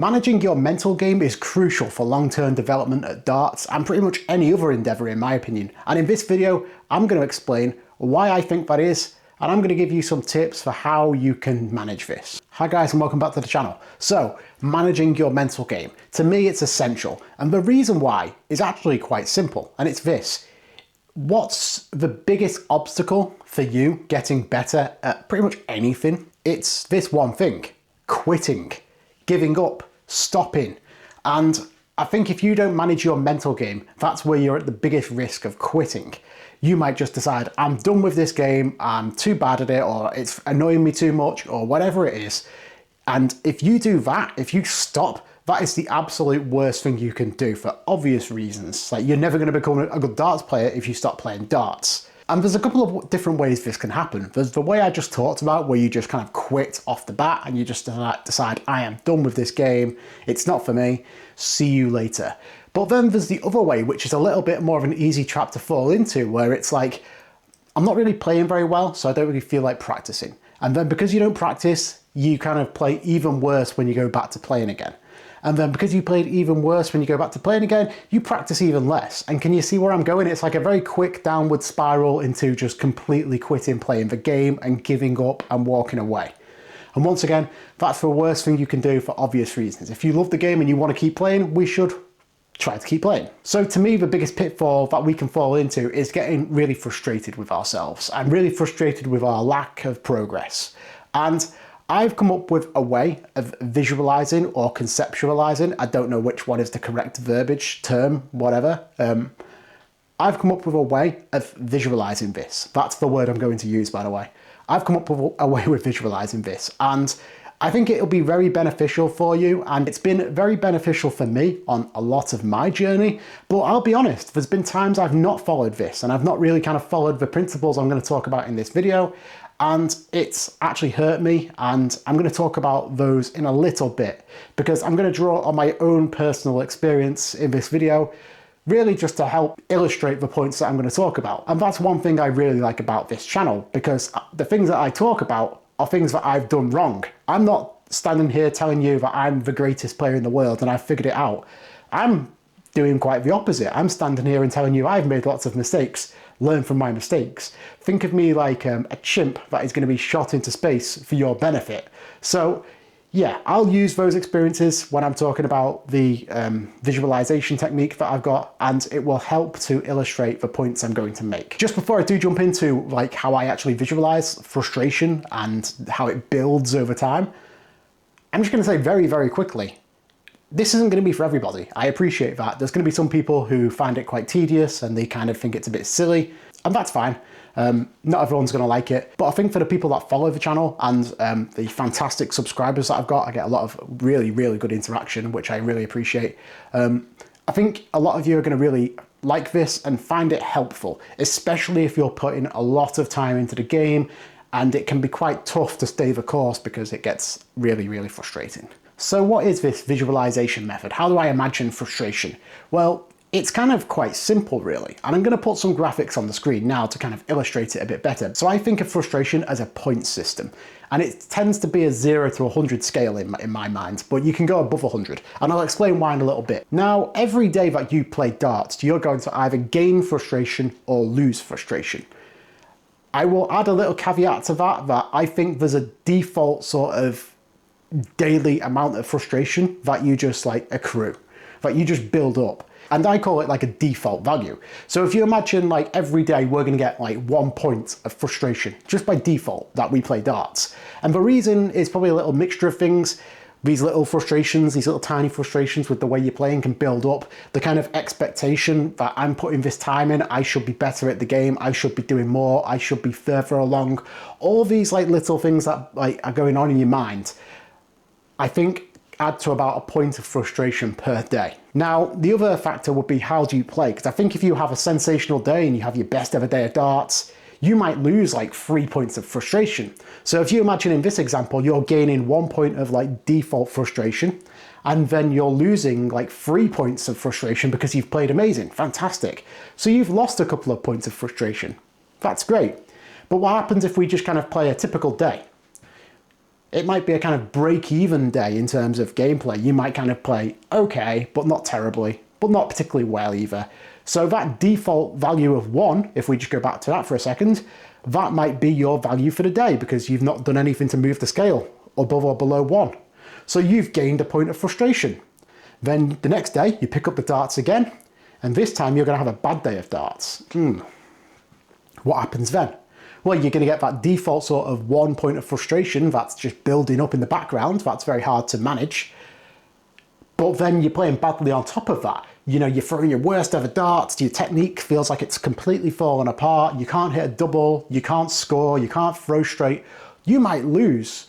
Managing your mental game is crucial for long-term development at darts and pretty much any other endeavour in my opinion. And in this video, I'm going to explain why I think that is, and I'm going to give you some tips for how you can manage this. Hi guys and welcome back to the channel. So, managing your mental game. To me it's essential, and the reason why is actually quite simple, and it's this. What's the biggest obstacle for you getting better at pretty much anything? It's this one thing: quitting, giving up, stopping. And I think if you don't manage your mental game, that's where you're at the biggest risk of quitting. You might just decide, I'm done with this game, I'm too bad at it, or it's annoying me too much, or whatever it is. And if you do that, if you stop, that is the absolute worst thing you can do for obvious reasons. Like, you're never going to become a good darts player if you stop playing darts. And there's a couple of different ways this can happen. There's the way I just talked about, where you just kind of quit off the bat and you just decide, I am done with this game, it's not for me, see you later. But then there's the other way, which is a little bit more of an easy trap to fall into, where it's like, I'm not really playing very well, so I don't really feel like practicing. And then because you don't practice, you kind of play even worse when you go back to playing again. And then because you played even worse when you go back to playing again, you practice even less. And can you see where I'm going? It's like a very quick downward spiral into just completely quitting playing the game and giving up and walking away. And once again, that's the worst thing you can do for obvious reasons. If you love the game and you want to keep playing, we should try to keep playing. So to me, the biggest pitfall that we can fall into is getting really frustrated with ourselves and really frustrated with our lack of progress. And I've come up with a way of visualizing or conceptualizing. I don't know which one is the correct verbiage, term, whatever. I've come up with a way of visualizing this. That's the word I'm going to use, by the way. I've come up with a way with visualizing this, and I think it'll be very beneficial for you, and it's been very beneficial for me on a lot of my journey. But I'll be honest, there's been times I've not followed this, and I've not really kind of followed the principles I'm going to talk about in this video. And it's actually hurt me, and I'm going to talk about those in a little bit, because I'm going to draw on my own personal experience in this video, really just to help illustrate the points that I'm going to talk about. And that's one thing I really like about this channel, because the things that I talk about are things that I've done wrong. I'm not standing here telling you that I'm the greatest player in the world and I've figured it out. I'm doing quite the opposite. I'm standing here and telling you I've made lots of mistakes. Learn from my mistakes. Think of me like a chimp that is going to be shot into space for your benefit. So yeah, I'll use those experiences when I'm talking about the visualization technique that I've got, and it will help to illustrate the points I'm going to make. Just before I do jump into like how I actually visualize frustration and how it builds over time, I'm just going to say very, very quickly, this isn't going to be for everybody. I appreciate that. There's going to be some people who find it quite tedious and they kind of think it's a bit silly, and that's fine. Not everyone's going to like it, but I think for the people that follow the channel and the fantastic subscribers that I've got, I get a lot of really, really good interaction, which I really appreciate. I think a lot of you are going to really like this and find it helpful, especially if you're putting a lot of time into the game, and it can be quite tough to stay the course because it gets really, really frustrating. So what is this visualization method? How do I imagine frustration? Well, it's kind of quite simple really, and I'm going to put some graphics on the screen now to kind of illustrate it a bit better. So I think of frustration as a point system, and it tends to be a 0 to 100 scale in my mind, but you can go above 100, and I'll explain why in a little bit. Now, every day that you play darts, you're going to either gain frustration or lose frustration. I will add a little caveat to that I think there's a default sort of daily amount of frustration that you just like accrue, that you just build up. And I call it like a default value. So if you imagine like every day we're going to get like 1 point of frustration just by default that we play darts. And the reason is probably a little mixture of things. These little frustrations, these little tiny frustrations with the way you're playing can build up. The kind of expectation that I'm putting this time in, I should be better at the game, I should be doing more, I should be further along. All these like little things that like are going on in your mind, I think add to about a point of frustration per day. Now, the other factor would be how do you play? Because I think if you have a sensational day and you have your best ever day of darts, you might lose like 3 points of frustration. So if you imagine in this example, you're gaining 1 point of like default frustration, and then you're losing like 3 points of frustration because you've played amazing. Fantastic. So you've lost a couple of points of frustration. That's great. But what happens if we just kind of play a typical day? It might be a kind of break-even day in terms of gameplay. You might kind of play okay, but not terribly, but not particularly well either. So that default value of 1, if we just go back to that for a second, that might be your value for the day because you've not done anything to move the scale above or below 1. So you've gained a point of frustration. Then the next day, you pick up the darts again, and this time you're going to have a bad day of darts. What happens then? Well, you're going to get that default sort of 1 point of frustration that's just building up in the background. That's very hard to manage. But then you're playing badly on top of that. You know, you're throwing your worst ever darts, your technique feels like it's completely fallen apart, you can't hit a double, you can't score, you can't throw straight. You might lose,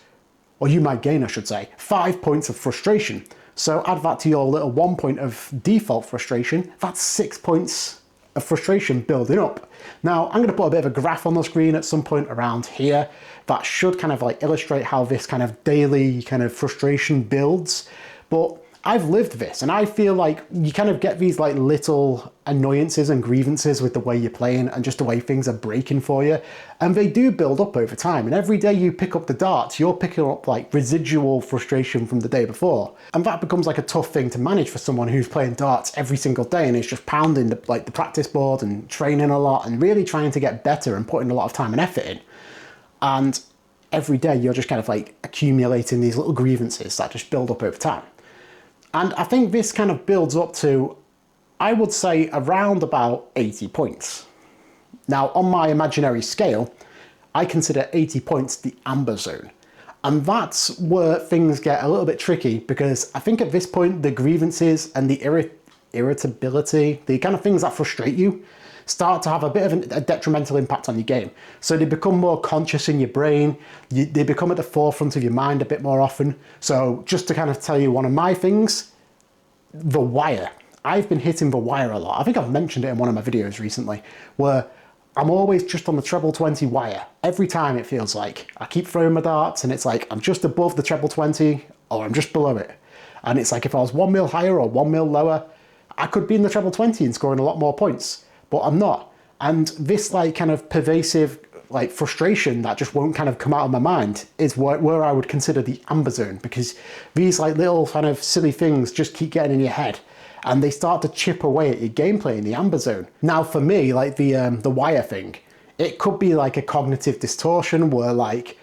or you might gain, I should say, 5 points of frustration. So add that to your little 1 point of default frustration, that's 6 points of frustration building up. Now, I'm going to put a bit of a graph on the screen at some point around here that should kind of like illustrate how this kind of daily kind of frustration builds. But I've lived this, and I feel like you kind of get these like little annoyances and grievances with the way you're playing and just the way things are breaking for you. And they do build up over time. And every day you pick up the darts, you're picking up like residual frustration from the day before. And that becomes like a tough thing to manage for someone who's playing darts every single day and is just pounding the practice board and training a lot and really trying to get better and putting a lot of time and effort in. And every day you're just kind of like accumulating these little grievances that just build up over time. And I think this kind of builds up to, I would say, around about 80 points. Now, on my imaginary scale, I consider 80 points the amber zone. And that's where things get a little bit tricky because I think at this point, the grievances and the irritability, the kind of things that frustrate you, start to have a bit of a detrimental impact on your game. So they become more conscious in your brain, they become at the forefront of your mind a bit more often. So just to kind of tell you one of my things, the wire. I've been hitting the wire a lot. I think I've mentioned it in one of my videos recently, where I'm always just on the treble 20 wire. Every time it feels like. I keep throwing my darts and it's like I'm just above the treble 20 or I'm just below it. And it's like if I was 1 mil higher or 1 mil lower, I could be in the treble 20 and scoring a lot more points. But I'm not. And this like kind of pervasive like frustration that just won't kind of come out of my mind is where I would consider the amber zone, because these like little kind of silly things just keep getting in your head and they start to chip away at your gameplay in the amber zone. Now for me, like the wire thing, it could be like a cognitive distortion where like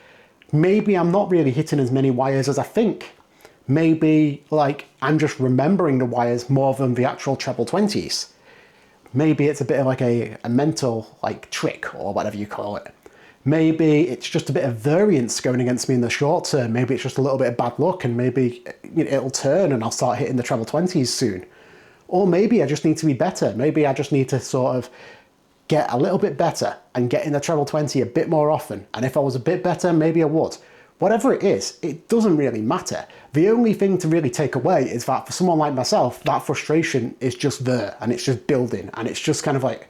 maybe I'm not really hitting as many wires as I think. Maybe like I'm just remembering the wires more than the actual treble 20s. Maybe it's a bit of like a mental like trick or whatever you call it. Maybe it's just a bit of variance going against me in the short term. Maybe it's just a little bit of bad luck and maybe it'll turn and I'll start hitting the treble 20s soon. Or maybe I just need to be better. Maybe I just need to sort of get a little bit better and get in the treble 20 a bit more often. And if I was a bit better, maybe I would. Whatever it is, it doesn't really matter. The only thing to really take away is that for someone like myself, that frustration is just there and it's just building and it's just kind of like,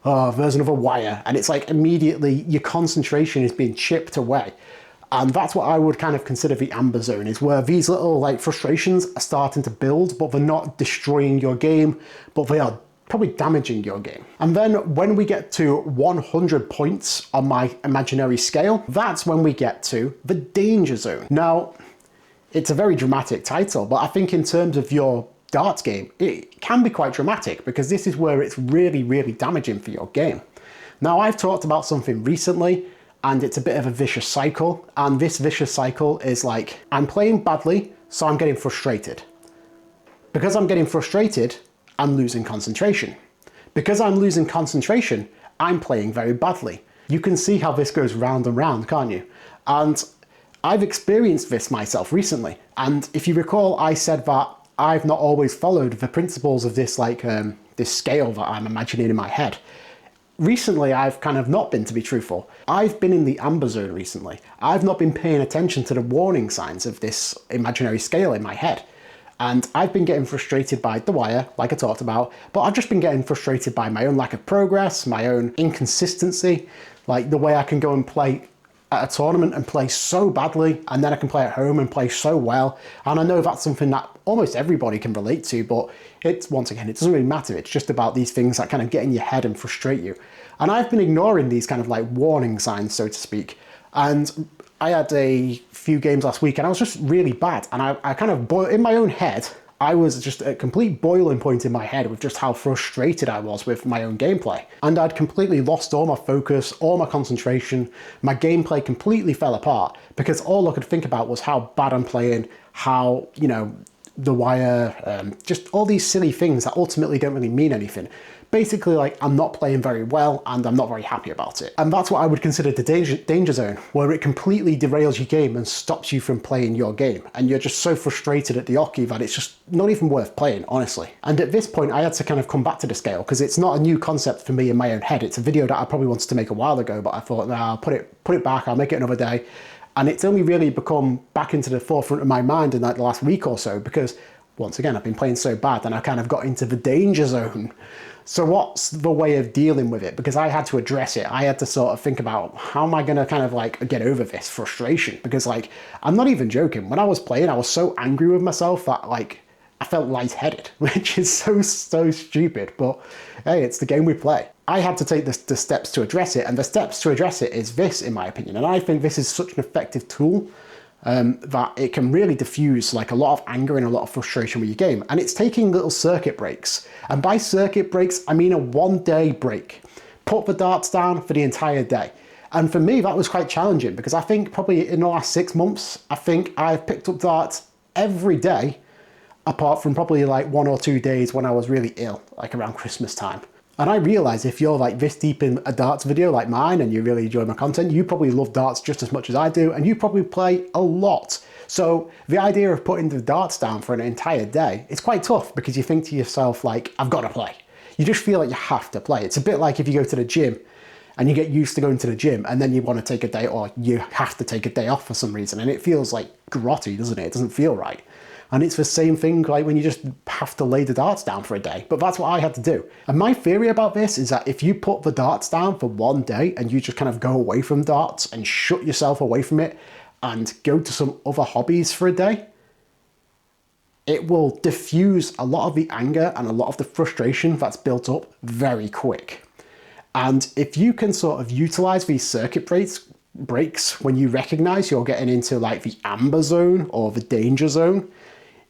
oh, there's another wire. And it's like immediately your concentration is being chipped away. And that's what I would kind of consider the amber zone, is where these little like frustrations are starting to build, but they're not destroying your game, but they are probably damaging your game. And then when we get to 100 points on my imaginary scale, that's when we get to the danger zone. Now, it's a very dramatic title, but I think in terms of your darts game, it can be quite dramatic because this is where it's really, really damaging for your game. Now, I've talked about something recently and it's a bit of a vicious cycle. And this vicious cycle is like, I'm playing badly, so I'm getting frustrated. Because I'm getting frustrated, I'm losing concentration. Because I'm losing concentration, I'm playing very badly. You can see how this goes round and round, can't you? And I've experienced this myself recently. And if you recall, I said that I've not always followed the principles of this like this scale that I'm imagining in my head. Recently, I've kind of not been, to be truthful. I've been in the amber zone recently. I've not been paying attention to the warning signs of this imaginary scale in my head. And I've been getting frustrated by the wire, like I talked about, but I've just been getting frustrated by my own lack of progress, my own inconsistency, like the way I can go and play at a tournament and play so badly, and then I can play at home and play so well. And I know that's something that almost everybody can relate to, but it's, once again, it doesn't really matter. It's just about these things that kind of get in your head and frustrate you. And I've been ignoring these kind of like warning signs, so to speak. And I had a few games last week and I was just really bad. And I kind of in my own head, I was just at a complete boiling point in my head with just how frustrated I was with my own gameplay. And I'd completely lost all my focus, all my concentration. My gameplay completely fell apart because all I could think about was how bad I'm playing, how, you know, the wire, just all these silly things that ultimately don't really mean anything. Basically, like, I'm not playing very well and I'm not very happy about it. And that's what I would consider the danger zone, where it completely derails your game and stops you from playing your game. And you're just so frustrated at the hockey that it's just not even worth playing, honestly. And at this point, I had to kind of come back to the scale because it's not a new concept for me in my own head. It's a video that I probably wanted to make a while ago, but I thought, nah, I'll put it back, I'll make it another day. And it's only really become back into the forefront of my mind in like the last week or so because, once again, I've been playing so bad and I kind of got into the danger zone. So what's the way of dealing with it? Because I had to address it. I had to sort of think about how am I going to kind of like get over this frustration? Because like, I'm not even joking. When I was playing, I was so angry with myself that like, I felt lightheaded, which is so stupid. But hey, it's the game we play. I had to take the steps to address it. And the steps to address it is this, in my opinion. And I think this is such an effective tool that it can really diffuse like a lot of anger and a lot of frustration with your game. And it's taking little circuit breaks. And by circuit breaks, I mean a 1 day break. Put the darts down for the entire day. And for me, that was quite challenging because I think probably in the last 6 months, I think I've picked up darts every day, apart from probably like 1 or 2 days when I was really ill, like around Christmas time. And I realize if you're like this deep in a darts video like mine and you really enjoy my content, you probably love darts just as much as I do, and you probably play a lot. So the idea of putting the darts down for an entire day, it's quite tough because you think to yourself like, I've got to play. You just feel like you have to play. It's a bit like if you go to the gym and you get used to going to the gym and then you want to take a day, or you have to take a day off for some reason, and it feels like grotty, doesn't it? It doesn't feel right. And it's the same thing like when you just have to lay the darts down for a day. But that's what I had to do. And my theory about this is that if you put the darts down for 1 day and you just kind of go away from darts and shut yourself away from it and go to some other hobbies for a day, it will diffuse a lot of the anger and a lot of the frustration that's built up very quick. And if you can sort of utilize these circuit breaks when you recognize you're getting into like the amber zone or the danger zone,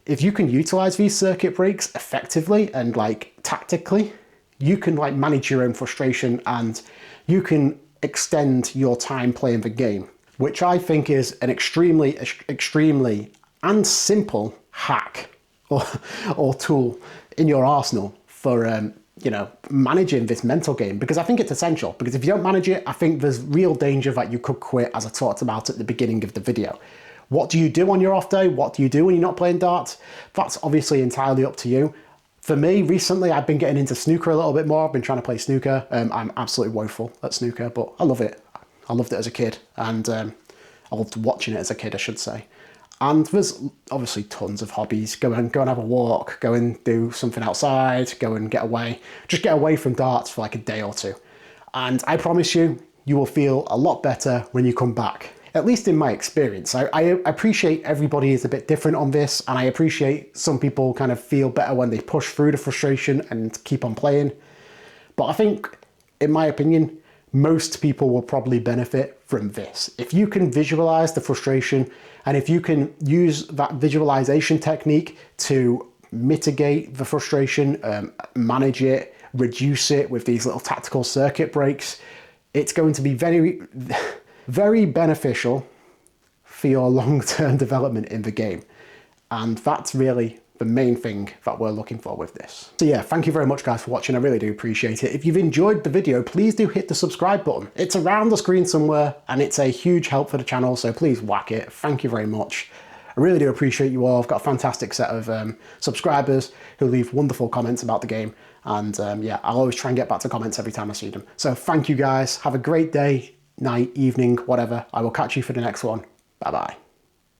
if you can utilize these circuit breaks effectively and like tactically, you can like manage your own frustration and you can extend your time playing the game, which I think is an extremely and simple hack or tool in your arsenal for you know, managing this mental game, because I think it's essential. Because if you don't manage it, I think there's real danger that you could quit, as I talked about at the beginning of the video. What do you do on your off day? What do you do when you're not playing darts? That's obviously entirely up to you. For me, recently, I've been getting into snooker a little bit more. I've been trying to play snooker. I'm absolutely woeful at snooker, but I love it. I loved it as a kid, and I loved watching it as a kid, I should say. And there's obviously tons of hobbies. Go and have a walk, go and do something outside, go and get away. Just get away from darts for like a day or two. And I promise you, you will feel a lot better when you come back. At least in my experience. I appreciate everybody is a bit different on this, and I appreciate some people kind of feel better when they push through the frustration and keep on playing. But I think, in my opinion, most people will probably benefit from this. If you can visualize the frustration, and if you can use that visualization technique to mitigate the frustration, manage it, reduce it with these little tactical circuit breaks, it's going to be very beneficial for your long-term development in the game. And that's really the main thing that we're looking for with this. So yeah, thank you very much guys for watching. I really do appreciate it. If you've enjoyed the video, please do hit the subscribe button. It's around the screen somewhere and it's a huge help for the channel, so please whack it. Thank you very much. I really do appreciate you all. I've got a fantastic set of subscribers who leave wonderful comments about the game. And yeah, I'll always try and get back to comments every time I see them. So thank you guys. Have a great day, night, evening, whatever. I will catch you for the next one. Bye-bye.